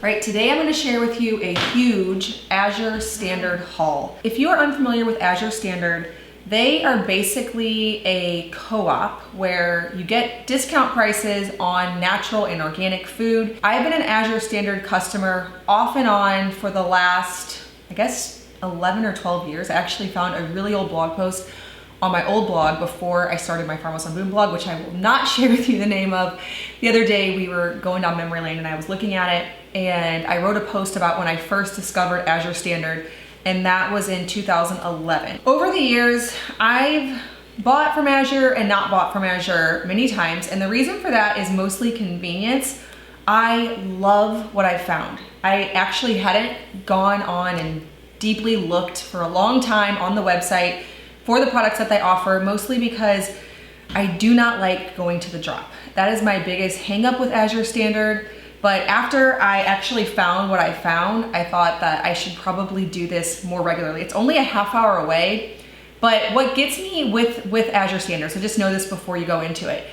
Right, today I'm going to share with you a huge Azure Standard haul. If you are unfamiliar with Azure Standard, they are basically a co-op where you get discount prices on natural and organic food. I've been an Azure Standard customer off and on for the last, I guess, 11 or 12 years. I actually found a really old blog post on my old blog before I started my Farmhouse on Boom blog, which I will not share with you the name of. The other day we were going down memory lane and I was looking at it and I wrote a post about when I first discovered Azure Standard, and that was in 2011. Over the years, I've bought from Azure and not bought from Azure many times, and the reason for that is mostly convenience. I love what I found. I actually hadn't gone on and deeply looked for a long time on the website for the products that they offer, mostly because I do not like going to the drop. That is my biggest hang up with Azure Standard. But after I actually found what I found, I thought that I should probably do this more regularly. It's only a half hour away, but what gets me with Azure Standard, so just know this before you go into it,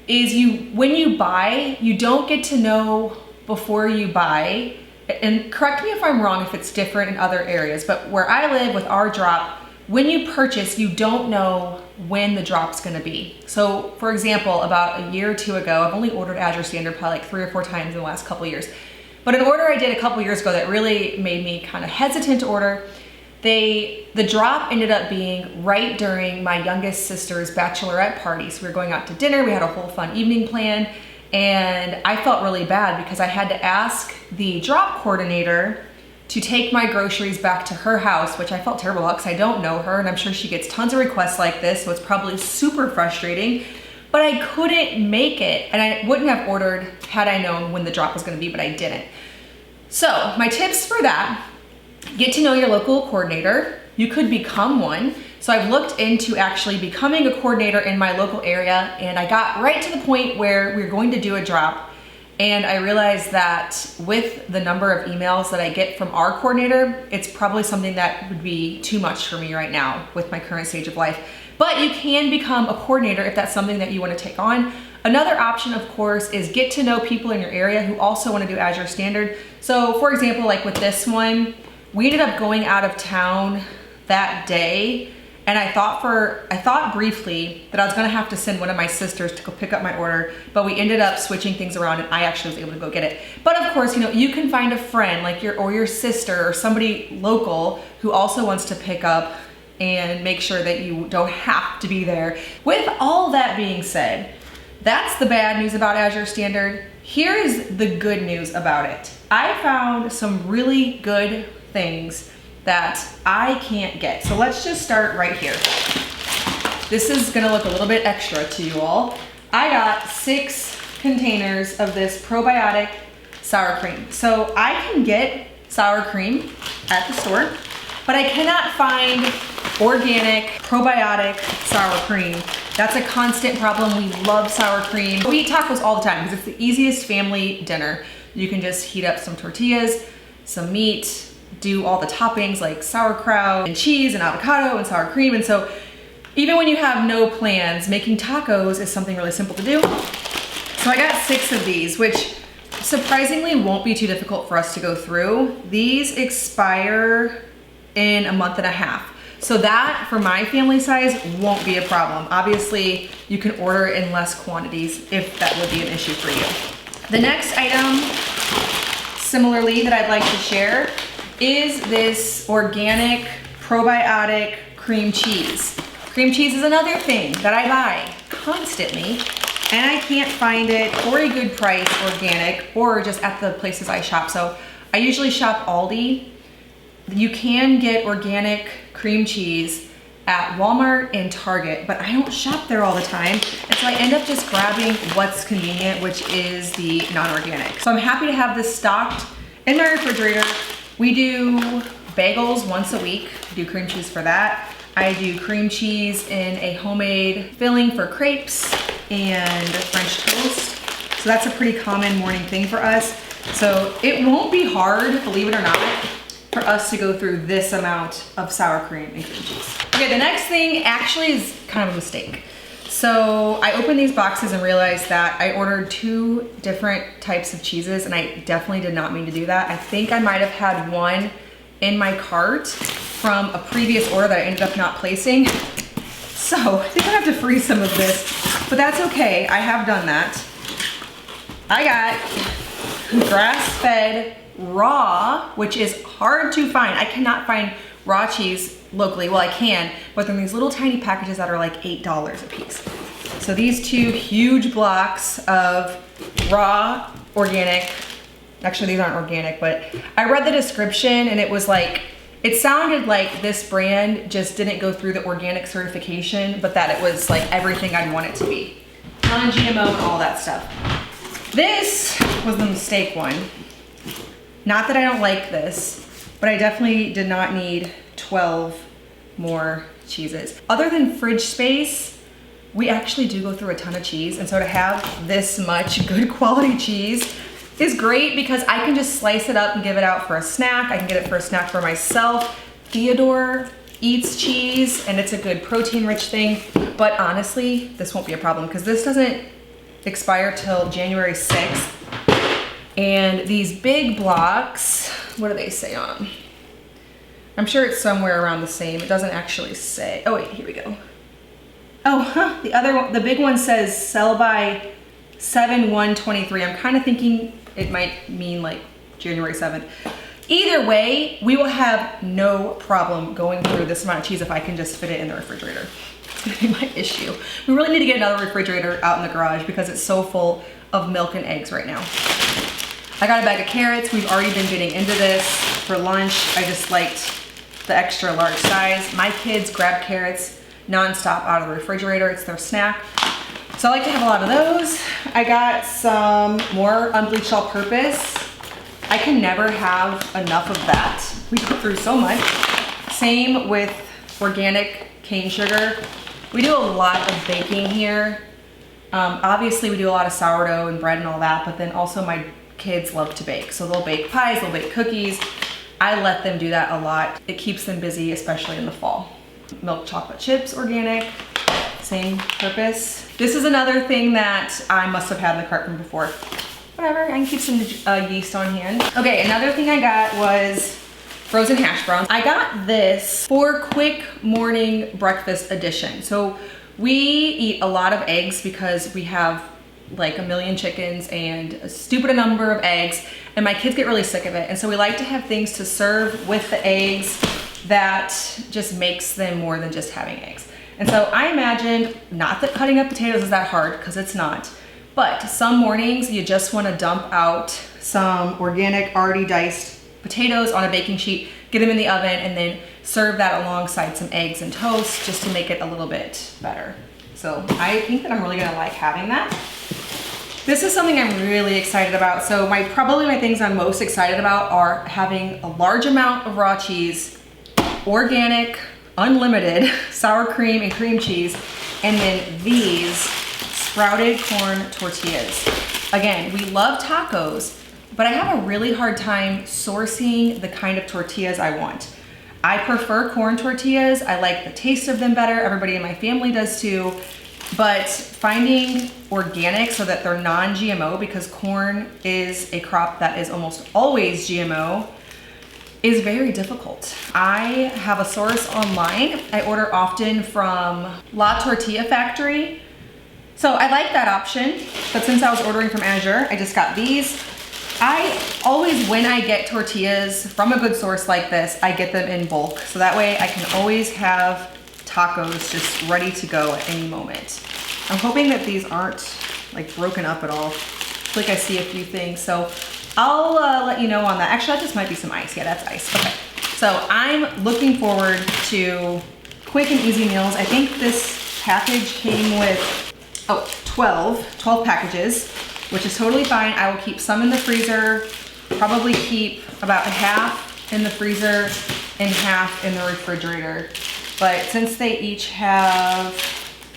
is when you buy, you don't get to know before you buy, and correct me if I'm wrong if it's different in other areas, but where I live with our drop, when you purchase, you don't know when the drop's gonna be. So for example, about a year or two ago, I've only ordered Azure Standard probably like 3 or 4 times in the last couple years. But an order I did a couple years ago that really made me kind of hesitant to order, the drop ended up being right during my youngest sister's bachelorette party. So we were going out to dinner, we had a whole fun evening planned, and I felt really bad because I had to ask the drop coordinator to take my groceries back to her house, which I felt terrible about because I don't know her and I'm sure she gets tons of requests like this, so it's probably super frustrating. But I couldn't make it, and I wouldn't have ordered had I known when the drop was gonna be, but I didn't. So my tips for that: get to know your local coordinator. You could become one. So I've looked into actually becoming a coordinator in my local area, and I got right to the point where we were going to do a drop. And I realized that with the number of emails that I get from our coordinator, it's probably something that would be too much for me right now with my current stage of life. But you can become a coordinator if that's something that you want to take on. Another option, of course, is get to know people in your area who also want to do Azure Standard. So for example, like with this one, we ended up going out of town that day, and I thought briefly that I was gonna have to send one of my sisters to go pick up my order, but we ended up switching things around and I actually was able to go get it. But of course, you can find a friend like your sister or somebody local who also wants to pick up and make sure that you don't have to be there. With all that being said, that's the bad news about Azure Standard. Here is the good news about it. I found some really good things that I can't get. So let's just start right here. This is gonna look a little bit extra to you all. I got 6 containers of this probiotic sour cream. So I can get sour cream at the store, but I cannot find organic probiotic sour cream. That's a constant problem. We love sour cream. We eat tacos all the time because it's the easiest family dinner. You can just heat up some tortillas, some meat, do all the toppings like sauerkraut and cheese and avocado and sour cream. And so even when you have no plans, making tacos is something really simple to do. So I got 6 of these, which surprisingly won't be too difficult for us to go through. These expire in a month and a half. So that, for my family size, won't be a problem. Obviously, you can order in less quantities if that would be an issue for you. The next item, similarly, that I'd like to share is this organic probiotic cream cheese. Cream cheese is another thing that I buy constantly, and I can't find it for a good price organic or just at the places I shop. So I usually shop Aldi. You can get organic cream cheese at Walmart and Target, but I don't shop there all the time. And so I end up just grabbing what's convenient, which is the non-organic. So I'm happy to have this stocked in my refrigerator. We do bagels once a week, do cream cheese for that. I do cream cheese in a homemade filling for crepes and French toast. So that's a pretty common morning thing for us. So it won't be hard, believe it or not, for us to go through this amount of sour cream and cream cheese. Okay, the next thing actually is kind of a mistake. So I opened these boxes and realized that I ordered 2 different types of cheeses, and I definitely did not mean to do that. I think I might have had one in my cart from a previous order that I ended up not placing. So I think I have to freeze some of this, but that's okay. I have done that. I got grass-fed raw, which is hard to find. I cannot find raw cheese locally. Well, I can, but they're in these little tiny packages that are like $8 a piece. So these 2 huge blocks of raw organic, actually these aren't organic, but I read the description and it was like, it sounded like this brand just didn't go through the organic certification, but that it was like everything I'd want it to be. Non-GMO and all that stuff. This was the mistake one. Not that I don't like this, but I definitely did not need 12 more cheeses. Other than fridge space, we actually do go through a ton of cheese, and so to have this much good quality cheese is great because I can just slice it up and give it out for a snack. I can get it for a snack for myself. Theodore eats cheese and it's a good protein rich thing, but honestly, this won't be a problem because this doesn't expire till January 6th. And these big blocks, what do they say on them? I'm sure it's somewhere around the same. It doesn't actually say. Oh wait, here we go. Oh, the other one, the big one says sell by 7/1/23. I'm kind of thinking it might mean like January 7th. Either way, we will have no problem going through this amount of cheese if I can just fit it in the refrigerator. It's gonna be my issue. We really need to get another refrigerator out in the garage because it's so full of milk and eggs right now. I got a bag of carrots. We've already been getting into this for lunch. I just liked the extra large size. My kids grab carrots nonstop out of the refrigerator. It's their snack. So I like to have a lot of those. I got some more unbleached all-purpose. I can never have enough of that. We go through so much. Same with organic cane sugar. We do a lot of baking here. Obviously we do a lot of sourdough and bread and all that, but then also my kids love to bake. So they'll bake pies, they'll bake cookies. I let them do that a lot. It keeps them busy, especially in the fall. Milk chocolate chips, organic, same purpose. This is another thing that I must have had in the cart from before. Whatever, I can keep some yeast on hand. Okay, another thing I got was frozen hash browns. I got this for quick morning breakfast edition. So we eat a lot of eggs because we have like a million chickens and a stupid number of eggs, and my kids get really sick of it. And so we like to have things to serve with the eggs that just makes them more than just having eggs. And so I imagined, not that cutting up potatoes is that hard, because it's not, but some mornings you just want to dump out some organic already diced potatoes on a baking sheet, get them in the oven, and then serve that alongside some eggs and toast just to make it a little bit better. So I think that I'm really gonna like having that. This is something I'm really excited about. So probably my things I'm most excited about are having a large amount of raw cheese, organic, unlimited sour cream and cream cheese, and then these sprouted corn tortillas. Again, we love tacos, but I have a really hard time sourcing the kind of tortillas I want. I prefer corn tortillas. I like the taste of them better. Everybody in my family does too. But finding organic so that they're non-GMO, because corn is a crop that is almost always GMO, is very difficult. I have a source online. I order often from La Tortilla Factory. So I like that option, but since I was ordering from Azure, I just got these. I always, when I get tortillas from a good source like this, I get them in bulk. So that way I can always have tacos just ready to go at any moment. I'm hoping that these aren't like broken up at all. I feel like I see a few things, so I'll let you know on that. Actually, that just might be some ice. Yeah, that's ice. Okay, so I'm looking forward to quick and easy meals. I think this package came with 12 packages, which is totally fine. I will keep some in the freezer, probably keep about half in the freezer and half in the refrigerator. But since they each have,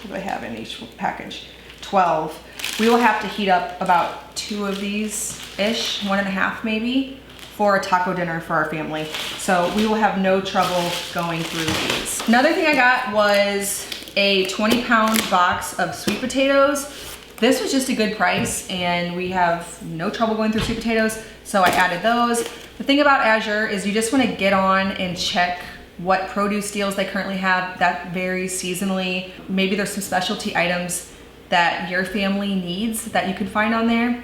what do I have in each package? 12. We will have to heat up about 2 of these-ish, 1.5 maybe, for a taco dinner for our family. So we will have no trouble going through these. Another thing I got was a 20-pound box of sweet potatoes. This was just a good price and we have no trouble going through sweet potatoes, so I added those. The thing about Azure is you just want to get on and check what produce deals they currently have. That varies seasonally. Maybe there's some specialty items that your family needs that you could find on there.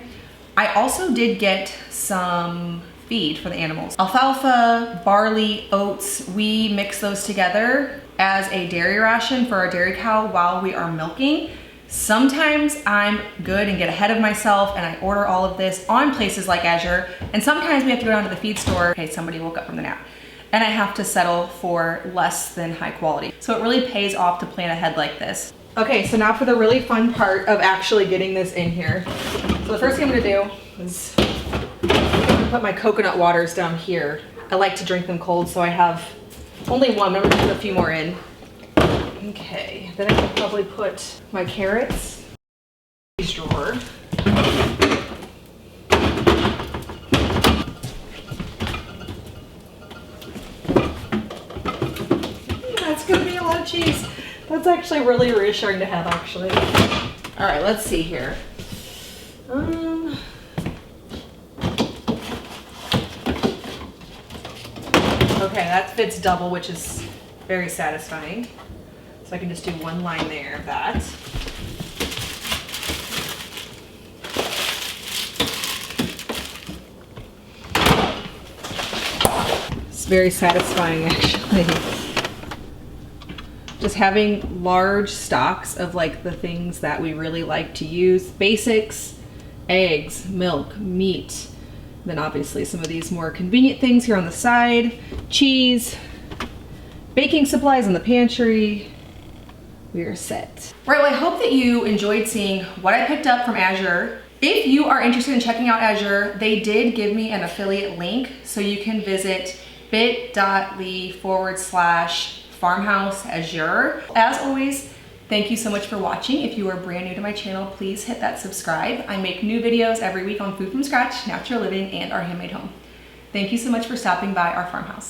I also did get some feed for the animals. Alfalfa, barley, oats, we mix those together as a dairy ration for our dairy cow while we are milking. Sometimes I'm good and get ahead of myself and I order all of this on places like Azure, and sometimes we have to go down to the feed store. Okay, somebody woke up from the nap, and I have to settle for less than high quality. So it really pays off to plan ahead like this. Okay, so now for the really fun part of actually getting this in here. So the first thing I'm gonna do is put my coconut waters down here. I like to drink them cold, so I have only one. I'm gonna put a few more in. Okay, then I can probably put my carrots in this drawer. That's gonna be a lot of cheese. That's actually really reassuring to have, actually. All right, let's see here. Okay, that fits double, which is very satisfying. So I can just do one line there of that. It's very satisfying, actually. Just having large stocks of like the things that we really like to use. Basics, eggs, milk, meat. Then obviously some of these more convenient things here on the side. Cheese, baking supplies in the pantry. We are set. Right, well, I hope that you enjoyed seeing what I picked up from Azure. If you are interested in checking out Azure, they did give me an affiliate link, so you can visit bit.ly/farmhouse Azure. As always, thank you so much for watching. If you are brand new to my channel, please hit that subscribe. I make new videos every week on food from scratch, natural living, and our handmade home. Thank you so much for stopping by our farmhouse.